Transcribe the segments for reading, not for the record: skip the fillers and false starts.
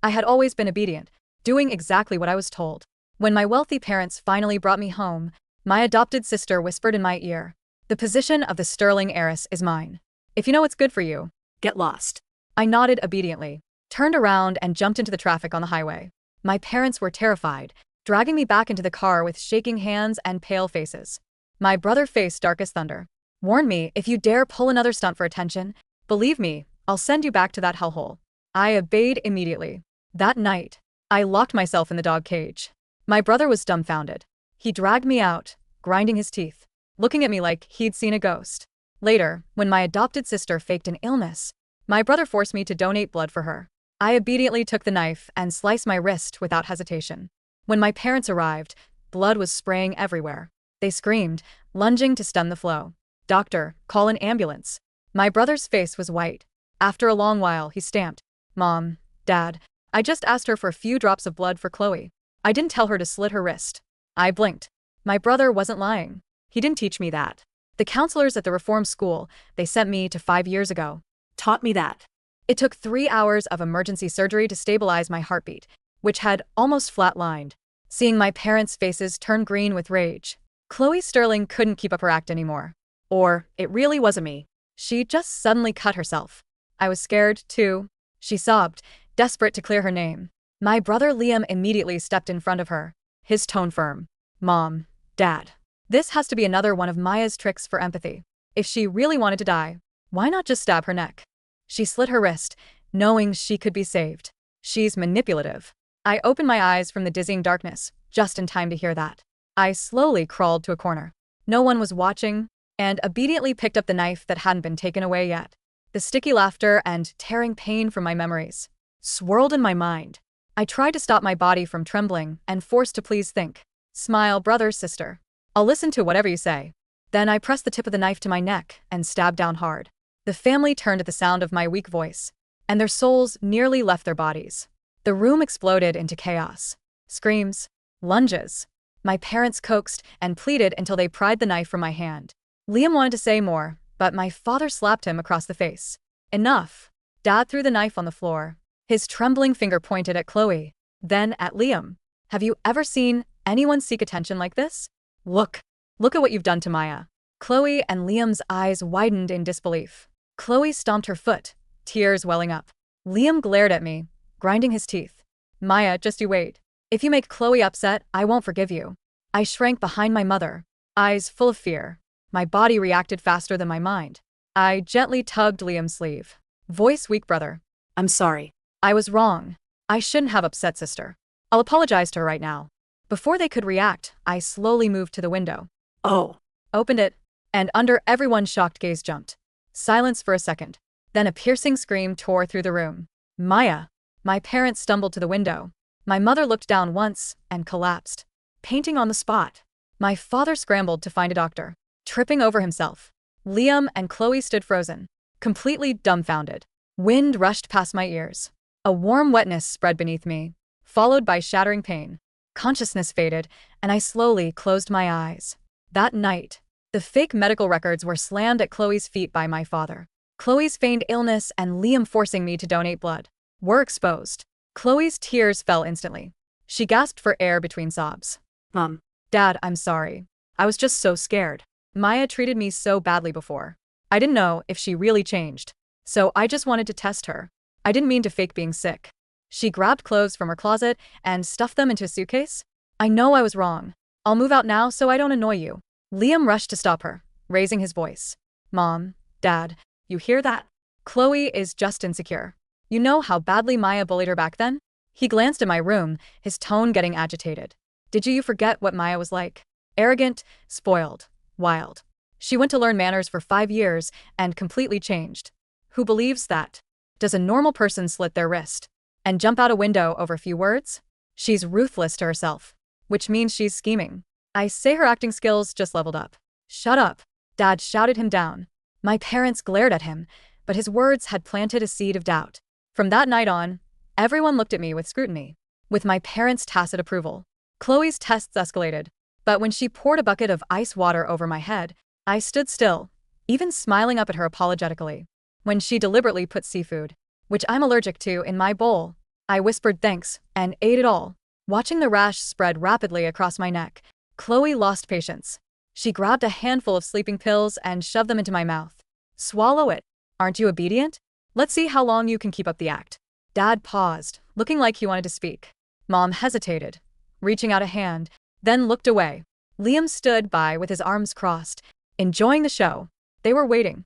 I had always been obedient, doing exactly what I was told. When my wealthy parents finally brought me home, my adopted sister whispered in my ear, "The position of the sterling heiress is mine. If you know what's good for you, get lost." I nodded obediently, turned around and jumped into the traffic on the highway. My parents were terrified, dragging me back into the car with shaking hands and pale faces. My brother faced dark as thunder. "Warn me if you dare pull another stunt for attention. Believe me, I'll send you back to that hellhole." I obeyed immediately. That night, I locked myself in the dog cage. My brother was dumbfounded. He dragged me out, grinding his teeth, looking at me like he'd seen a ghost. Later, when my adopted sister faked an illness, my brother forced me to donate blood for her. I obediently took the knife and sliced my wrist without hesitation. When my parents arrived, blood was spraying everywhere. They screamed, lunging to stem the flow. "Doctor, call an ambulance." My brother's face was white. After a long while, he stamped, "Mom, Dad, I just asked her for a few drops of blood for Chloe. I didn't tell her to slit her wrist." I blinked. My brother wasn't lying. He didn't teach me that. The counselors at the reform school they sent me to 5 years ago taught me that. It took 3 hours of emergency surgery to stabilize my heartbeat, which had almost flatlined. Seeing my parents' faces turn green with rage, Chloe Sterling couldn't keep up her act anymore. Or, it really wasn't me. She just suddenly cut herself. I was scared, too. She sobbed, desperate to clear her name. My brother Liam immediately stepped in front of her, his tone firm. "Mom, Dad, this has to be another one of Maya's tricks for empathy. If she really wanted to die, why not just stab her neck? She slit her wrist, knowing she could be saved. She's manipulative." I opened my eyes from the dizzying darkness, just in time to hear that. I slowly crawled to a corner. No one was watching, and obediently picked up the knife that hadn't been taken away yet. The sticky laughter and tearing pain from my memories swirled in my mind. I tried to stop my body from trembling and forced to please think. "Smile, brother, sister. I'll listen to whatever you say." Then I pressed the tip of the knife to my neck and stabbed down hard. The family turned at the sound of my weak voice, and their souls nearly left their bodies. The room exploded into chaos. Screams, lunges. My parents coaxed and pleaded until they pried the knife from my hand. Liam wanted to say more, but my father slapped him across the face. "Enough." Dad threw the knife on the floor. His trembling finger pointed at Chloe, then at Liam. "Have you ever seen anyone seek attention like this? Look at what you've done to Maya." Chloe and Liam's eyes widened in disbelief. Chloe stomped her foot, tears welling up. Liam glared at me, grinding his teeth. "Maya, just you wait. If you make Chloe upset, I won't forgive you." I shrank behind my mother, eyes full of fear. My body reacted faster than my mind. I gently tugged Liam's sleeve. Voice weak, "Brother, I'm sorry. I was wrong. I shouldn't have upset sister. I'll apologize to her right now." Before they could react, I slowly moved to the window. "Oh." Opened it, and under everyone's shocked gaze jumped. Silence for a second. Then a piercing scream tore through the room. "Maya!" My parents stumbled to the window. My mother looked down once and collapsed, painting on the spot. My father scrambled to find a doctor, tripping over himself. Liam and Chloe stood frozen, completely dumbfounded. Wind rushed past my ears. A warm wetness spread beneath me, followed by shattering pain. Consciousness faded, and I slowly closed my eyes. That night, the fake medical records were slammed at Chloe's feet by my father. Chloe's feigned illness and Liam forcing me to donate blood were exposed. Chloe's tears fell instantly. She gasped for air between sobs. "Mom, Dad, I'm sorry. I was just so scared. Maya treated me so badly before. I didn't know if she really changed. So I just wanted to test her. I didn't mean to fake being sick." She grabbed clothes from her closet and stuffed them into a suitcase. "I know I was wrong. I'll move out now so I don't annoy you." Liam rushed to stop her, raising his voice. "Mom, Dad, you hear that? Chloe is just insecure. You know how badly Maya bullied her back then?" He glanced at my room, his tone getting agitated. "Did you forget what Maya was like? Arrogant, spoiled, wild. She went to learn manners for 5 years and completely changed. Who believes that? Does a normal person slit their wrist and jump out a window over a few words? She's ruthless to herself, which means she's scheming. I say her acting skills just leveled up." "Shut up." Dad shouted him down. My parents glared at him, but his words had planted a seed of doubt. From that night on, everyone looked at me with scrutiny, with my parents' tacit approval. Chloe's tests escalated, but when she poured a bucket of ice water over my head, I stood still, even smiling up at her apologetically. When she deliberately put seafood, which I'm allergic to, in my bowl, I whispered thanks and ate it all. Watching the rash spread rapidly across my neck, Chloe lost patience. She grabbed a handful of sleeping pills and shoved them into my mouth. Swallow it. Aren't you obedient? Let's see how long you can keep up the act. Dad paused, looking like he wanted to speak. Mom hesitated, reaching out a hand, then looked away. Liam stood by with his arms crossed, enjoying the show. They were waiting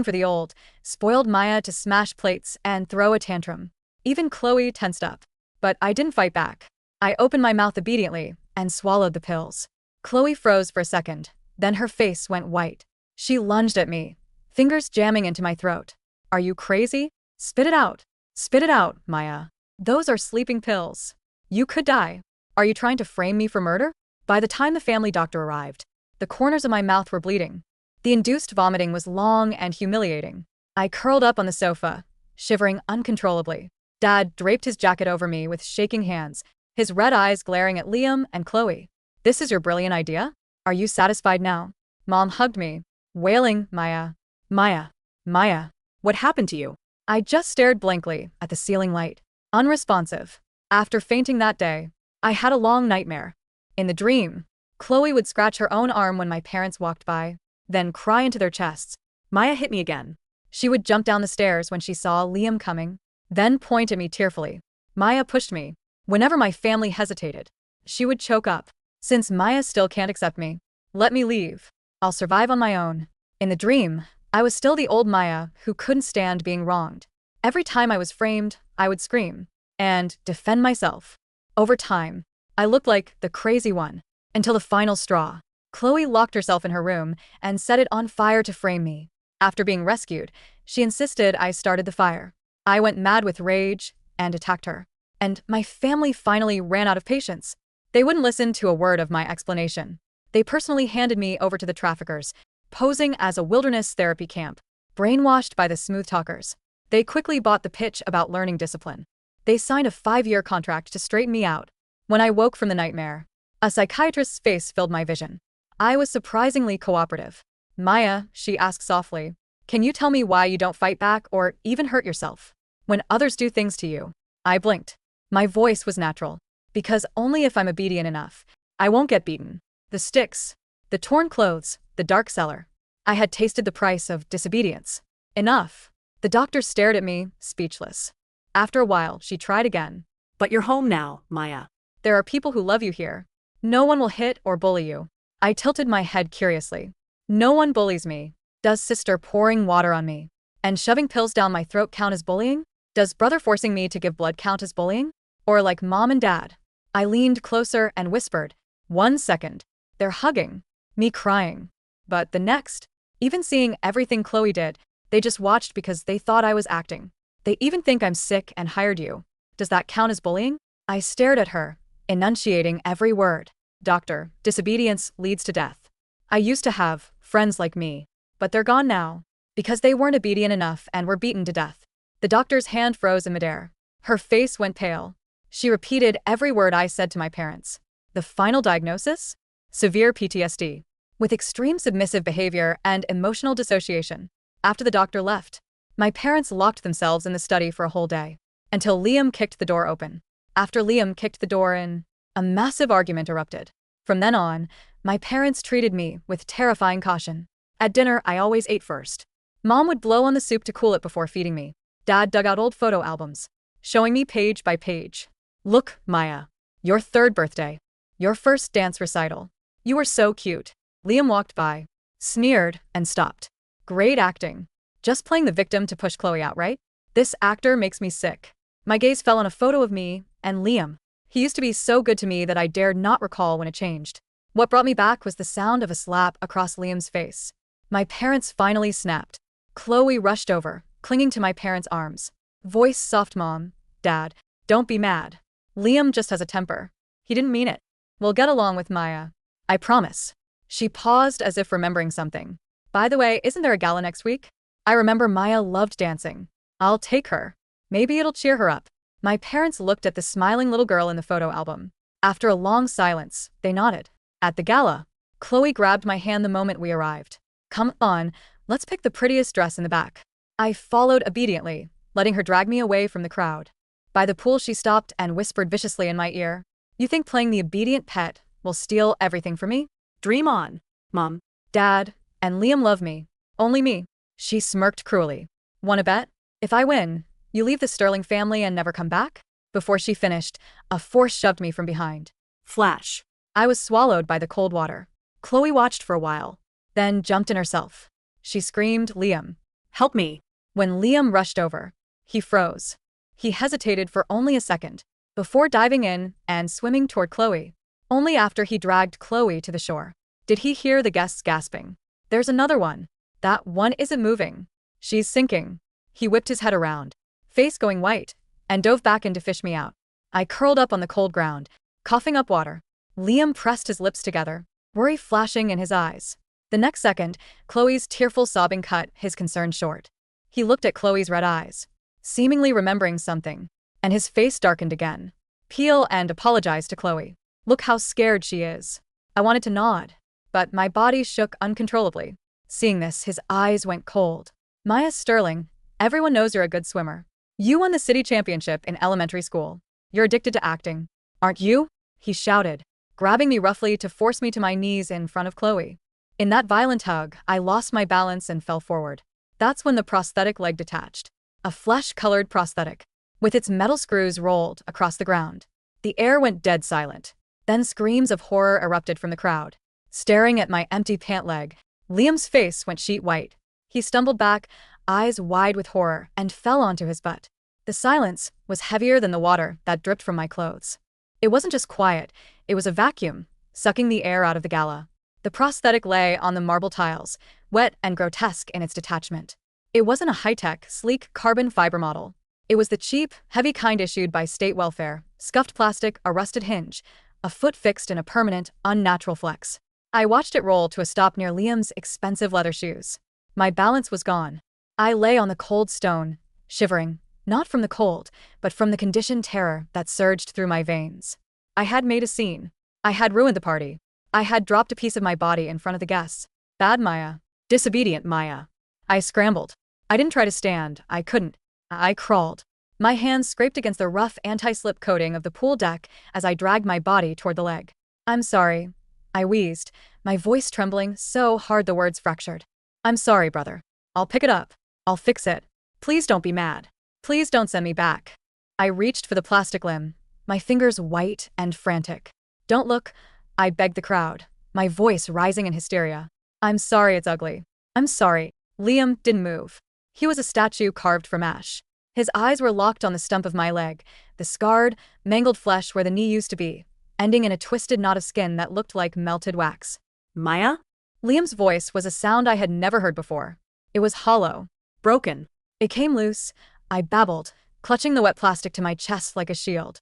for the old, spoiled Maya to smash plates and throw a tantrum. Even Chloe tensed up. But I didn't fight back. I opened my mouth obediently and swallowed the pills. Chloe froze for a second, then her face went white. She lunged at me, fingers jamming into my throat. Are you crazy? Spit it out. Spit it out, Maya. Those are sleeping pills. You could die. Are you trying to frame me for murder? By the time the family doctor arrived, the corners of my mouth were bleeding. The induced vomiting was long and humiliating. I curled up on the sofa, shivering uncontrollably. Dad draped his jacket over me with shaking hands, his red eyes glaring at Liam and Chloe. This is your brilliant idea? Are you satisfied now? Mom hugged me, wailing, Maya. Maya. Maya. What happened to you? I just stared blankly at the ceiling light, unresponsive. After fainting that day, I had a long nightmare. In the dream, Chloe would scratch her own arm when my parents walked by, then cry into their chests. Maya hit me again. She would jump down the stairs when she saw Liam coming, then point at me tearfully. Maya pushed me. Whenever my family hesitated, she would choke up. Since Maya still can't accept me, let me leave. I'll survive on my own. In the dream, I was still the old Maya who couldn't stand being wronged. Every time I was framed, I would scream and defend myself. Over time, I looked like the crazy one, until the final straw. Chloe locked herself in her room and set it on fire to frame me. After being rescued, she insisted I started the fire. I went mad with rage and attacked her. And my family finally ran out of patience. They wouldn't listen to a word of my explanation. They personally handed me over to the traffickers, posing as a wilderness therapy camp, brainwashed by the smooth talkers. They quickly bought the pitch about learning discipline. They signed a 5-year contract to straighten me out. When I woke from the nightmare, a psychiatrist's face filled my vision. I was surprisingly cooperative. Maya, she asked softly, can you tell me why you don't fight back or even hurt yourself when others do things to you? I blinked. My voice was natural. Because only if I'm obedient enough, I won't get beaten. The sticks, the torn clothes, the dark cellar. I had tasted the price of disobedience. Enough. The doctor stared at me, speechless. After a while, she tried again. But you're home now, Maya. There are people who love you here. No one will hit or bully you. I tilted my head curiously. No one bullies me. Does sister pouring water on me and shoving pills down my throat count as bullying? Does brother forcing me to give blood count as bullying? Or like mom and dad? I leaned closer and whispered, 1 second. They're hugging, me crying. But the next, even seeing everything Chloe did, they just watched because they thought I was acting. They even think I'm sick and hired you. Does that count as bullying? I stared at her, enunciating every word. Doctor, disobedience leads to death. I used to have friends like me, but they're gone now because they weren't obedient enough and were beaten to death. The doctor's hand froze in midair. Her face went pale. She repeated every word I said to my parents. The final diagnosis? Severe PTSD, with extreme submissive behavior and emotional dissociation. After the doctor left, my parents locked themselves in the study for a whole day, until Liam kicked the door open. After Liam kicked the door in, a massive argument erupted. From then on, my parents treated me with terrifying caution. At dinner, I always ate first. Mom would blow on the soup to cool it before feeding me. Dad dug out old photo albums, showing me page by page. Look, Maya. Your 3rd birthday. Your first dance recital. You were so cute. Liam walked by, sneered, and stopped. Great acting. Just playing the victim to push Chloe out, right? This actor makes me sick. My gaze fell on a photo of me and Liam. He used to be so good to me that I dared not recall when it changed. What brought me back was the sound of a slap across Liam's face. My parents finally snapped. Chloe rushed over, clinging to my parents' arms. Voice soft, Mom. Dad, don't be mad. Liam just has a temper. He didn't mean it. We'll get along with Maya. I promise. She paused as if remembering something. By the way, isn't there a gala next week? I remember Maya loved dancing. I'll take her. Maybe it'll cheer her up. My parents looked at the smiling little girl in the photo album. After a long silence, they nodded. At the gala, Chloe grabbed my hand the moment we arrived. Come on, let's pick the prettiest dress in the back. I followed obediently, letting her drag me away from the crowd. By the pool, she stopped and whispered viciously in my ear. You think playing the obedient pet will steal everything from me? Dream on, Mom. Dad and Liam love me. Only me. She smirked cruelly. Wanna bet? If I win, you leave the Sterling family and never come back? Before she finished, a force shoved me from behind. Flash. I was swallowed by the cold water. Chloe watched for a while, then jumped in herself. She screamed, Liam, help me. When Liam rushed over, he froze. He hesitated for only a second, before diving in and swimming toward Chloe. Only after he dragged Chloe to the shore did he hear the guests gasping. There's another one. That one isn't moving. She's sinking. He whipped his head around, face going white, and dove back in to fish me out. I curled up on the cold ground, coughing up water. Liam pressed his lips together, worry flashing in his eyes. The next second, Chloe's tearful sobbing cut his concern short. He looked at Chloe's red eyes, seemingly remembering something, and his face darkened again. Peel and apologize to Chloe. Look how scared she is. I wanted to nod, but my body shook uncontrollably. Seeing this, his eyes went cold. Maya Sterling, everyone knows you're a good swimmer. You won the city championship in elementary school. You're addicted to acting, aren't you? He shouted, grabbing me roughly to force me to my knees in front of Chloe. In that violent hug, I lost my balance and fell forward. That's when the prosthetic leg detached. A flesh-colored prosthetic, with its metal screws rolled across the ground. The air went dead silent. Then screams of horror erupted from the crowd. Staring at my empty pant leg, Liam's face went sheet white. He stumbled back, eyes wide with horror, and fell onto his butt. The silence was heavier than the water that dripped from my clothes. It wasn't just quiet, it was a vacuum, sucking the air out of the gala. The prosthetic lay on the marble tiles, wet and grotesque in its detachment. It wasn't a high-tech, sleek carbon fiber model. It was the cheap, heavy kind issued by state welfare, scuffed plastic, a rusted hinge, a foot fixed in a permanent, unnatural flex. I watched it roll to a stop near Liam's expensive leather shoes. My balance was gone. I lay on the cold stone, shivering, not from the cold, but from the conditioned terror that surged through my veins. I had made a scene. I had ruined the party. I had dropped a piece of my body in front of the guests. Bad Maya. Disobedient Maya. I scrambled. I didn't try to stand. I couldn't. I crawled. My hands scraped against the rough anti-slip coating of the pool deck as I dragged my body toward the leg. I'm sorry. I wheezed, my voice trembling so hard the words fractured. I'm sorry, brother. I'll pick it up. I'll fix it. Please don't be mad. Please don't send me back. I reached for the plastic limb, my fingers white and frantic. Don't look, I begged the crowd, my voice rising in hysteria. I'm sorry it's ugly. I'm sorry. Liam didn't move. He was a statue carved from ash. His eyes were locked on the stump of my leg, the scarred, mangled flesh where the knee used to be, ending in a twisted knot of skin that looked like melted wax. Maya? Liam's voice was a sound I had never heard before. It was hollow, broken. It came loose, I babbled, clutching the wet plastic to my chest like a shield.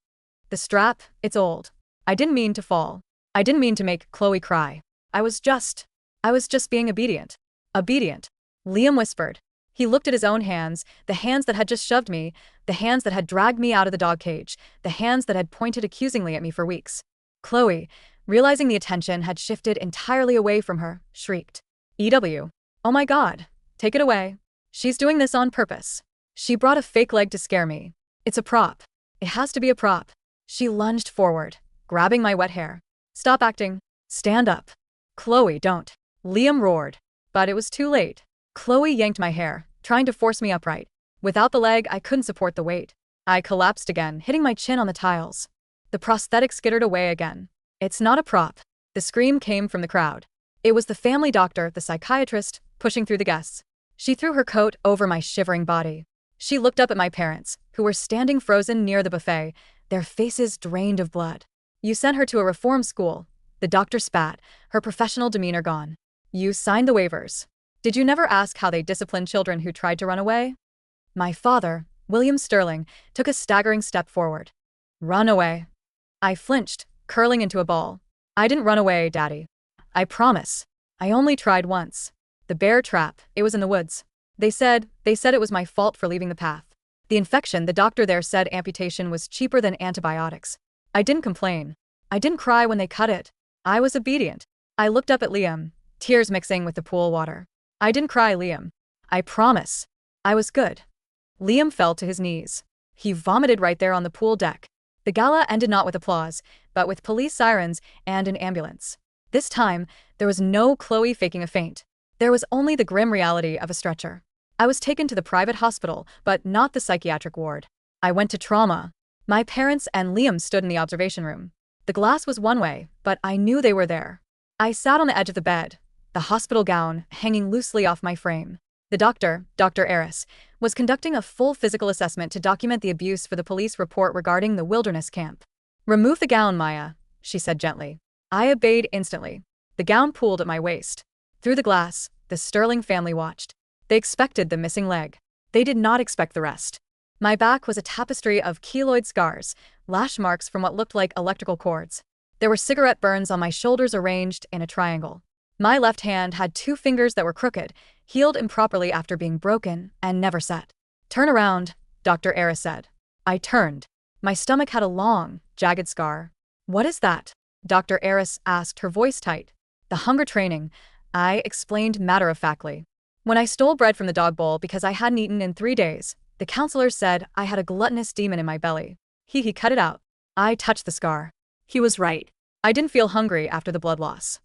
The strap, it's old. I didn't mean to fall. I didn't mean to make Chloe cry. I was just being obedient. Obedient. Liam whispered. He looked at his own hands, the hands that had just shoved me, the hands that had dragged me out of the dog cage, the hands that had pointed accusingly at me for weeks. Chloe, realizing the attention had shifted entirely away from her, shrieked. EW. Oh my God. Take it away. She's doing this on purpose. She brought a fake leg to scare me. It's a prop. It has to be a prop. She lunged forward, grabbing my wet hair. Stop acting. Stand up. Chloe, don't. Liam roared. But it was too late. Chloe yanked my hair, trying to force me upright. Without the leg, I couldn't support the weight. I collapsed again, hitting my chin on the tiles. The prosthetic skittered away again. It's not a prop. The scream came from the crowd. It was the family doctor, the psychiatrist, pushing through the guests. She threw her coat over my shivering body. She looked up at my parents, who were standing frozen near the buffet, their faces drained of blood. You sent her to a reform school. The doctor spat, her professional demeanor gone. You signed the waivers. Did you never ask how they discipline children who tried to run away? My father, William Sterling, took a staggering step forward. Run away. I flinched, curling into a ball. I didn't run away, Daddy. I promise. I only tried once. The bear trap, it was in the woods. They said it was my fault for leaving the path. The infection, the doctor there said amputation was cheaper than antibiotics. I didn't complain. I didn't cry when they cut it. I was obedient. I looked up at Liam, tears mixing with the pool water. I didn't cry, Liam. I promise. I was good. Liam fell to his knees. He vomited right there on the pool deck. The gala ended not with applause, but with police sirens and an ambulance. This time, there was no Chloe faking a faint. There was only the grim reality of a stretcher. I was taken to the private hospital, but not the psychiatric ward. I went to trauma. My parents and Liam stood in the observation room. The glass was one way, but I knew they were there. I sat on the edge of the bed, the hospital gown hanging loosely off my frame. The doctor, Dr. Eris, was conducting a full physical assessment to document the abuse for the police report regarding the wilderness camp. "Remove the gown, Maya," she said gently. I obeyed instantly. The gown pooled at my waist. Through the glass, the Sterling family watched. They expected the missing leg. They did not expect the rest. My back was a tapestry of keloid scars, lash marks from what looked like electrical cords. There were cigarette burns on my shoulders arranged in a triangle. My left hand had 2 fingers that were crooked, healed improperly after being broken and never set. "Turn around," Dr. Eris said. I turned. My stomach had a long, jagged scar. "What is that?" Dr. Eris asked, her voice tight. "The hunger training," I explained matter-of-factly. "When I stole bread from the dog bowl because I hadn't eaten in 3 days, the counselors said I had a gluttonous demon in my belly. He cut it out." I touched the scar. He was right. I didn't feel hungry after the blood loss.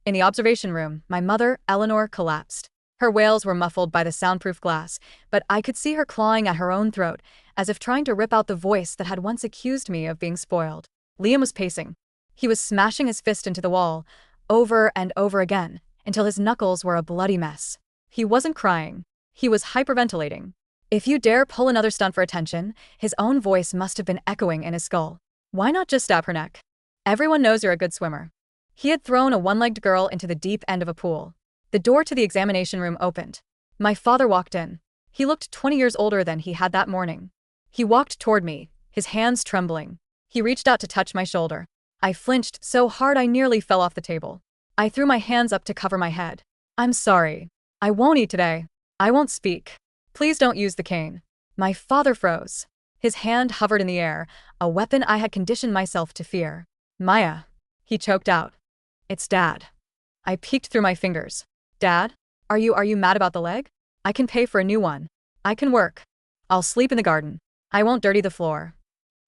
In the observation room, my mother, Eleanor, collapsed. Her wails were muffled by the soundproof glass, but I could see her clawing at her own throat, as if trying to rip out the voice that had once accused me of being spoiled. Liam was pacing. He was smashing his fist into the wall, over and over again, until his knuckles were a bloody mess. He wasn't crying. He was hyperventilating. "If you dare pull another stunt for attention," his own voice must have been echoing in his skull. "Why not just stab her neck? Everyone knows you're a good swimmer." He had thrown a one-legged girl into the deep end of a pool. The door to the examination room opened. My father walked in. He looked 20 years older than he had that morning. He walked toward me, his hands trembling. He reached out to touch my shoulder. I flinched so hard I nearly fell off the table. I threw my hands up to cover my head. "I'm sorry. I won't eat today. I won't speak. Please don't use the cane." My father froze. His hand hovered in the air, a weapon I had conditioned myself to fear. "Maya," he choked out. "It's Dad." I peeked through my fingers. "Dad? Are you mad about the leg? I can pay for a new one. I can work. I'll sleep in the garden. I won't dirty the floor."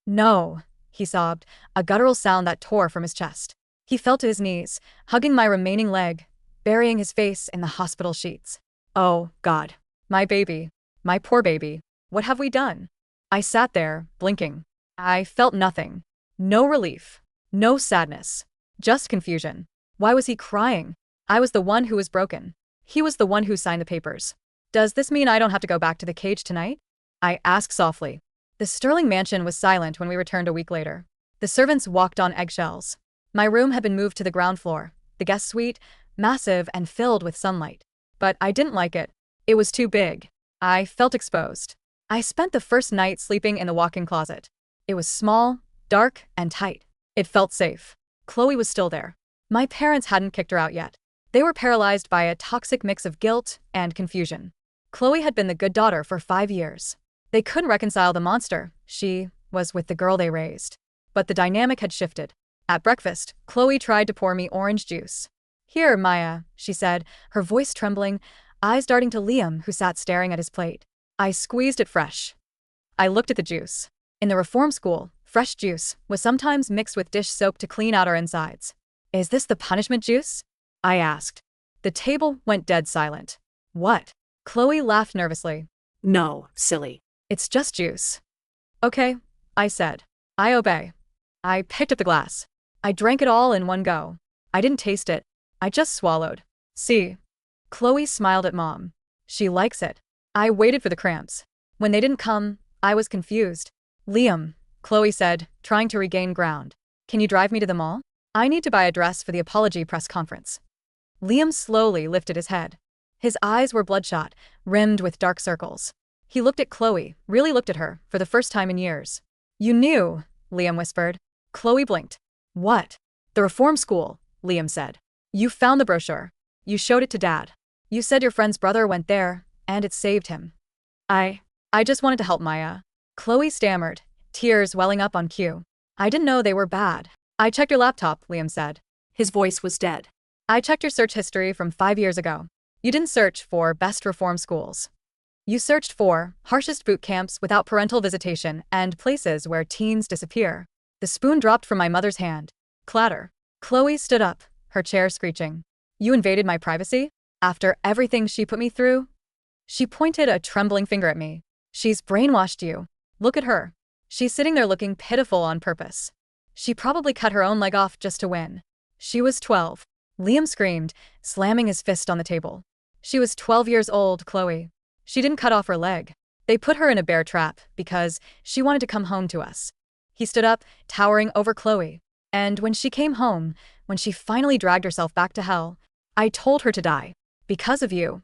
"No," he sobbed, a guttural sound that tore from his chest. He fell to his knees, hugging my remaining leg, burying his face in the hospital sheets. "Oh, God. My baby. My poor baby. What have we done?" I sat there, blinking. I felt nothing. No relief. No sadness. Just confusion. Why was he crying? I was the one who was broken. He was the one who signed the papers. "Does this mean I don't have to go back to the cage tonight?" I asked softly. The Sterling mansion was silent when we returned a week later. The servants walked on eggshells. My room had been moved to the ground floor, the guest suite, massive and filled with sunlight. But I didn't like it. It was too big. I felt exposed. I spent the first night sleeping in the walk-in closet. It was small, dark, and tight. It felt safe. Chloe was still there. My parents hadn't kicked her out yet. They were paralyzed by a toxic mix of guilt and confusion. Chloe had been the good daughter for 5 years. They couldn't reconcile the monster she was with the girl they raised. But the dynamic had shifted. At breakfast, Chloe tried to pour me orange juice. "Here, Maya," she said, her voice trembling, eyes darting to Liam, who sat staring at his plate. I squeezed it fresh. I looked at the juice. In the reform school, fresh juice was sometimes mixed with dish soap to clean out our insides. "Is this the punishment juice?" I asked. The table went dead silent. "What?" Chloe laughed nervously. "No, silly. "It's just juice." "Okay," I said. "I obey." I picked up the glass. I drank it all in one go. I didn't taste it. I just swallowed. "See?" Chloe smiled at Mom. "She likes it." I waited for the cramps. When they didn't come, I was confused. "Liam," Chloe said, trying to regain ground. "Can you drive me to the mall? I need to buy a dress for the apology press conference." Liam slowly lifted his head. His eyes were bloodshot, rimmed with dark circles. He looked at Chloe, really looked at her, for the first time in years. "You knew," Liam whispered. Chloe blinked. "What?" "The reform school," Liam said. "You found the brochure. You showed it to Dad. You said your friend's brother went there, and it saved him." I just wanted to help Maya." Chloe stammered, tears welling up on cue. "I didn't know they were bad." "I checked your laptop," Liam said. His voice was dead. "I checked your search history from 5 years ago. You didn't search for best reform schools. You searched for harshest boot camps without parental visitation and places where teens disappear. The spoon dropped from my mother's hand. Clatter. Chloe stood up, her chair screeching. You invaded my privacy? After everything she put me through? She pointed a trembling finger at me. She's brainwashed you. Look at her. She's sitting there looking pitiful on purpose. She probably cut her own leg off just to win. She was 12. Liam screamed, slamming his fist on the table. She was 12 years old, Chloe. She didn't cut off her leg. They put her in a bear trap because she wanted to come home to us. He stood up, towering over Chloe. And when she came home, when she finally dragged herself back to hell, I told her to die. Because of you.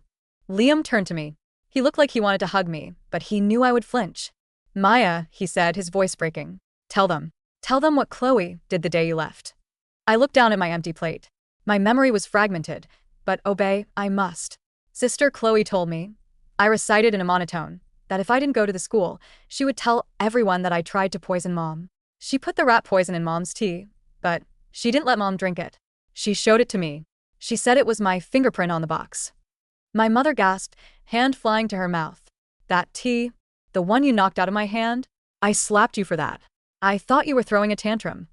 Liam turned to me. He looked like he wanted to hug me, but he knew I would flinch. Maya, he said, his voice breaking. Tell them. Tell them what Chloe did the day you left. I looked down at my empty plate. My memory was fragmented, but obey I must. Sister Chloe told me, I recited in a monotone, that if I didn't go to the school, she would tell everyone that I tried to poison Mom. She put the rat poison in Mom's tea, but she didn't let Mom drink it. She showed it to me. She said it was my fingerprint on the box. My mother gasped, hand flying to her mouth. That tea? The one you knocked out of my hand? I slapped you for that. I thought you were throwing a tantrum.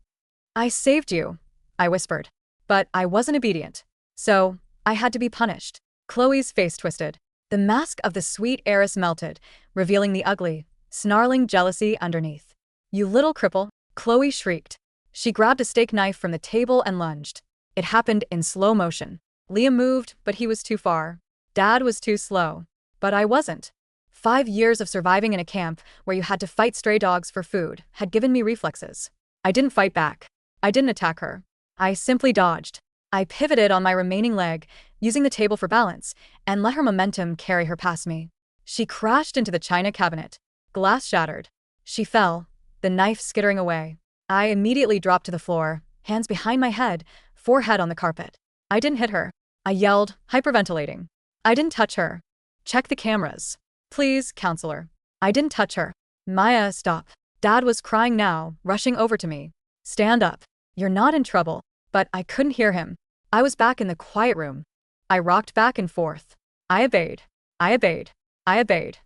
I saved you, I whispered. But I wasn't obedient. So, I had to be punished. Chloe's face twisted. The mask of the sweet heiress melted, revealing the ugly, snarling jealousy underneath. You little cripple, Chloe shrieked. She grabbed a steak knife from the table and lunged. It happened in slow motion. Liam moved, but he was too far. Dad was too slow. But I wasn't. 5 years of surviving in a camp where you had to fight stray dogs for food had given me reflexes. I didn't fight back. I didn't attack her. I simply dodged. I pivoted on my remaining leg, using the table for balance, and let her momentum carry her past me. She crashed into the china cabinet. Glass shattered. She fell, the knife skittering away. I immediately dropped to the floor, hands behind my head, forehead on the carpet. I didn't hit her. I yelled, hyperventilating. I didn't touch her. Check the cameras. Please, counselor. I didn't touch her. Maya, stop. Dad was crying now, rushing over to me. Stand up. You're not in trouble. But I couldn't hear him. I was back in the quiet room. I rocked back and forth. I obeyed. I obeyed. I obeyed.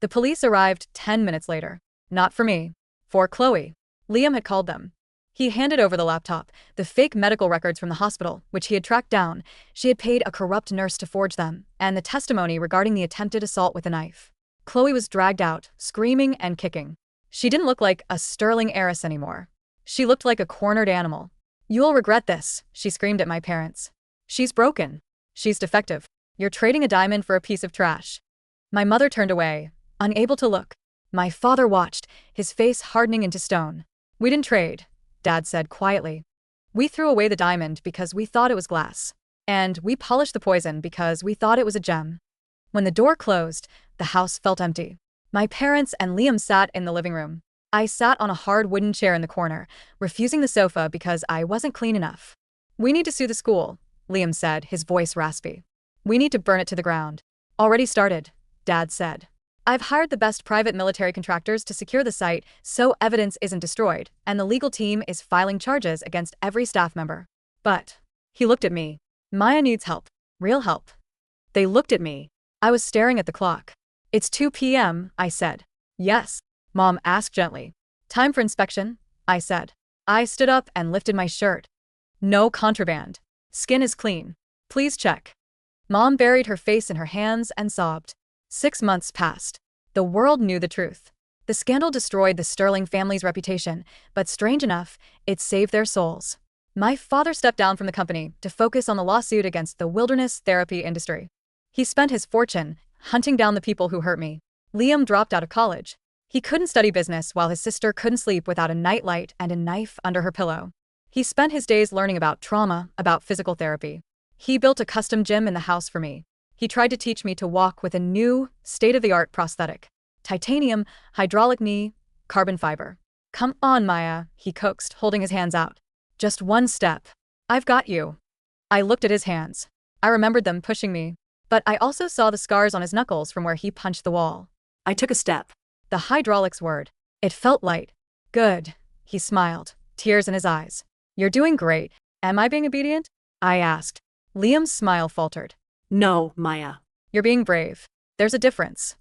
The police arrived 10 minutes later. Not for me. For Chloe. Liam had called them. He handed over the laptop, the fake medical records from the hospital, which he had tracked down. She had paid a corrupt nurse to forge them, and the testimony regarding the attempted assault with a knife. Chloe was dragged out, screaming and kicking. She didn't look like a sterling heiress anymore. She looked like a cornered animal. You'll regret this, she screamed at my parents. She's broken. She's defective. You're trading a diamond for a piece of trash. My mother turned away, unable to look. My father watched, his face hardening into stone. We didn't trade, Dad said quietly. We threw away the diamond because we thought it was glass. And we polished the poison because we thought it was a gem. When the door closed, the house felt empty. My parents and Liam sat in the living room. I sat on a hard wooden chair in the corner, refusing the sofa because I wasn't clean enough. We need to sue the school, Liam said, his voice raspy. We need to burn it to the ground. Already started, Dad said. I've hired the best private military contractors to secure the site so evidence isn't destroyed, and the legal team is filing charges against every staff member. But, he looked at me. Maya needs help. Real help. They looked at me. I was staring at the clock. It's 2 p.m., I said. Yes, Mom asked gently. Time for inspection, I said. I stood up and lifted my shirt. No contraband. Skin is clean. Please check. Mom buried her face in her hands and sobbed. 6 months passed. The world knew the truth. The scandal destroyed the Sterling family's reputation, but strange enough, it saved their souls. My father stepped down from the company to focus on the lawsuit against the wilderness therapy industry. He spent his fortune hunting down the people who hurt me. Liam dropped out of college. He couldn't study business while his sister couldn't sleep without a nightlight and a knife under her pillow. He spent his days learning about trauma, about physical therapy. He built a custom gym in the house for me. He tried to teach me to walk with a new, state-of-the-art prosthetic. Titanium, hydraulic knee, carbon fiber. Come on, Maya, he coaxed, holding his hands out. Just one step. I've got you. I looked at his hands. I remembered them pushing me. But I also saw the scars on his knuckles from where he punched the wall. I took a step. The hydraulics word. It felt light. Good. He smiled, tears in his eyes. You're doing great. Am I being obedient? I asked. Liam's smile faltered. No, Maya. You're being brave. There's a difference.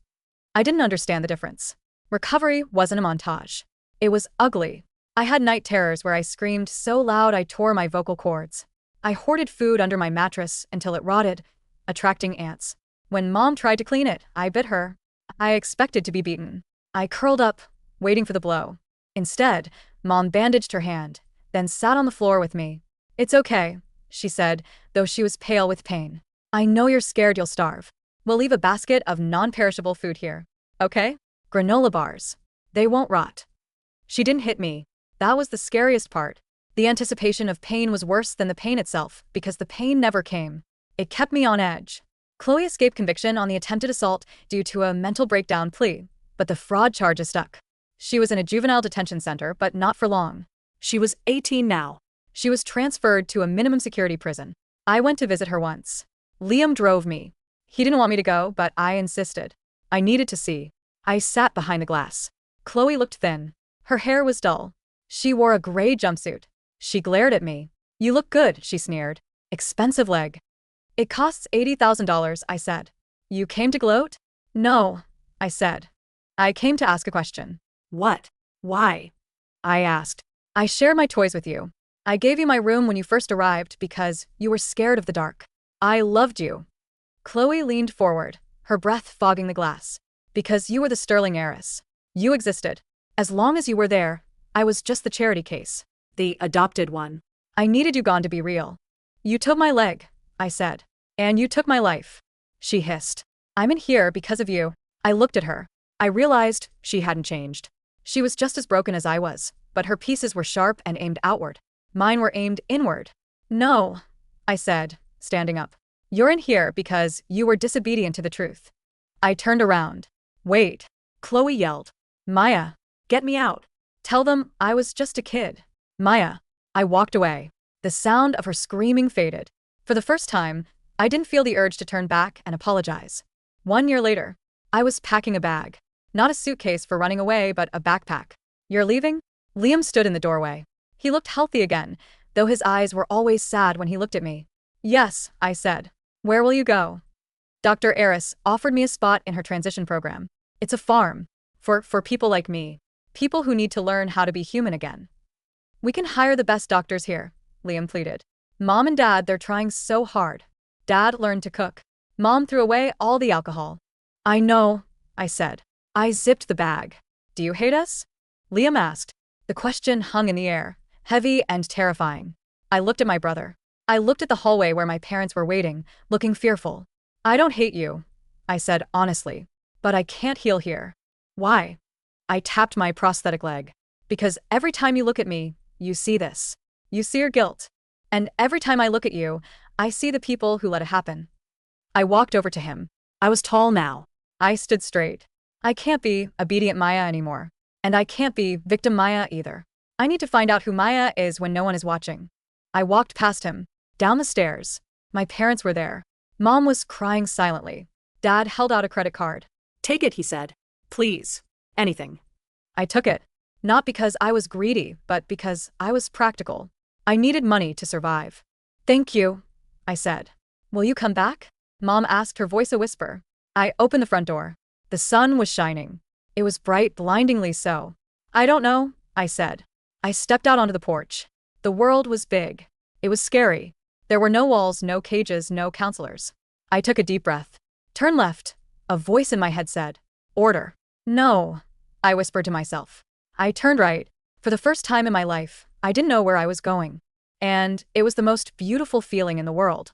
I didn't understand the difference. Recovery wasn't a montage. It was ugly. I had night terrors where I screamed so loud I tore my vocal cords. I hoarded food under my mattress until it rotted, attracting ants. When Mom tried to clean it, I bit her. I expected to be beaten. I curled up, waiting for the blow. Instead, Mom bandaged her hand, then sat on the floor with me. "It's okay," she said, though she was pale with pain. "I know you're scared you'll starve. We'll leave a basket of non-perishable food here. Okay? Granola bars. They won't rot." She didn't hit me. That was the scariest part. The anticipation of pain was worse than the pain itself because the pain never came. It kept me on edge. Chloe escaped conviction on the attempted assault due to a mental breakdown plea, but the fraud charges stuck. She was in a juvenile detention center, but not for long. She was 18 now. She was transferred to a minimum security prison. I went to visit her once. Liam drove me. He didn't want me to go, but I insisted. I needed to see. I sat behind the glass. Chloe looked thin. Her hair was dull. She wore a gray jumpsuit. She glared at me. "You look good," she sneered. "Expensive leg." "It costs $80,000, I said. "You came to gloat?" "No," I said. "I came to ask a question." What? Why? I asked. "I shared my toys with you. I gave you my room when you first arrived because you were scared of the dark. I loved you." Chloe leaned forward, her breath fogging the glass. "Because you were the sterling heiress. You existed. As long as you were there, I was just the charity case. The adopted one. I needed you gone to be real. You took my leg," I said. "And you took my life." She hissed. "I'm in here because of you." I looked at her. I realized she hadn't changed. She was just as broken as I was, but her pieces were sharp and aimed outward. Mine were aimed inward. "No," I said, standing up. "You're in here because you were disobedient to the truth." I turned around. "Wait," Chloe yelled. "Maya, Get me out. tell them I was just a kid." "Maya." I walked away. The sound of her screaming faded. For the first time, I didn't feel the urge to turn back and apologize. 1 year later, I was packing a bag. Not a suitcase for running away, but a backpack. "You're leaving?" Liam stood in the doorway. He looked healthy again, though his eyes were always sad when he looked at me. "Yes," I said. "Where will you go?" Dr. Eris offered me a spot in her transition program. It's a farm. For people like me. People who need to learn how to be human again. "We can hire the best doctors here," Liam pleaded. "Mom and Dad, they're trying so hard. Dad learned to cook. Mom threw away all the alcohol." "I know," I said. I zipped the bag. "Do you hate us?" Liam asked. The question hung in the air, heavy and terrifying. I looked at my brother. I looked at the hallway where my parents were waiting, looking fearful. "I don't hate you," I said honestly. "But I can't heal here." "Why?" I tapped my prosthetic leg. "Because every time you look at me, you see this. You see your guilt. And every time I look at you, I see the people who let it happen." I walked over to him. I was tall now. I stood straight. I can't be obedient Maya anymore. And I can't be victim Maya either. I need to find out who Maya is when no one is watching. I walked past him, down the stairs. My parents were there. Mom was crying silently. Dad held out a credit card. Take it, he said. Please. Anything. I took it. Not because I was greedy, but because I was practical. I needed money to survive. "Thank you," I said. "Will you come back?" Mom asked, her voice a whisper. I opened the front door. The sun was shining. It was bright, blindingly so. "I don't know," I said. I stepped out onto the porch. The world was big. It was scary. There were no walls, no cages, no counselors. I took a deep breath. "Turn left," a voice in my head said. "Order." "No," I whispered to myself. I turned right. For the first time in my life, I didn't know where I was going. And it was the most beautiful feeling in the world.